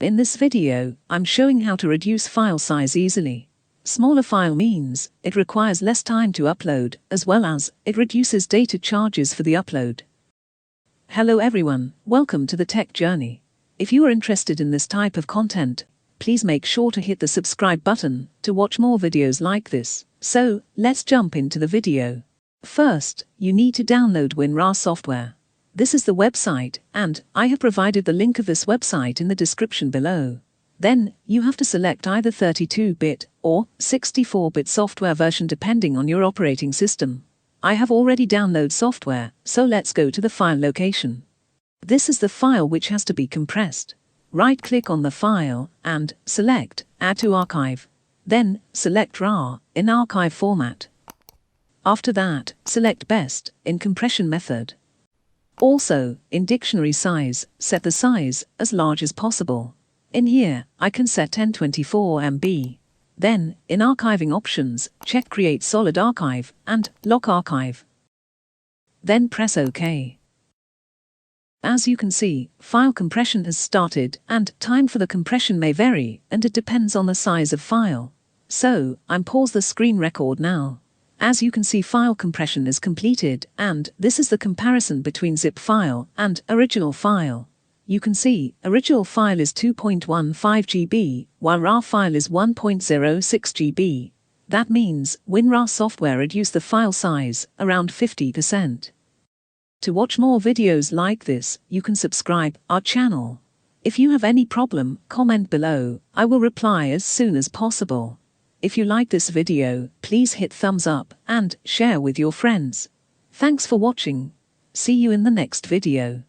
In this video, I'm showing how to reduce file size easily. Smaller file means it requires less time to upload, as well as it reduces data charges for the upload. Hello everyone, welcome to the Tech Journey. If you are interested in this type of content, please make sure to hit the subscribe button to watch more videos like this. So, let's jump into the video. First, you need to download WinRAR software. This is the website, and I have provided the link of this website in the description below. Then, you have to select either 32-bit or 64-bit software version depending on your operating system. I have already downloaded software, so let's go to the file location. This is the file which has to be compressed. Right-click on the file and select Add to Archive. Then, select RAR in archive format. After that, select Best in compression method. Also, in dictionary size, set the size as large as possible. In here, I can set 1024 MB. Then, in archiving options, check Create Solid Archive and Lock Archive. Then press OK. As you can see, file compression has started, and time for the compression may vary, and it depends on the size of file. So, I'm pause the screen record now. As you can see, file compression is completed, and this is the comparison between zip file and original file. You can see, original file is 2.15 GB, while RAR file is 1.06 GB. That means, WinRAR software reduced the file size around 50%. To watch more videos like this, you can subscribe our channel. If you have any problem, comment below, I will reply as soon as possible. If you like this video, please hit thumbs up and share with your friends. Thanks for watching. See you in the next video.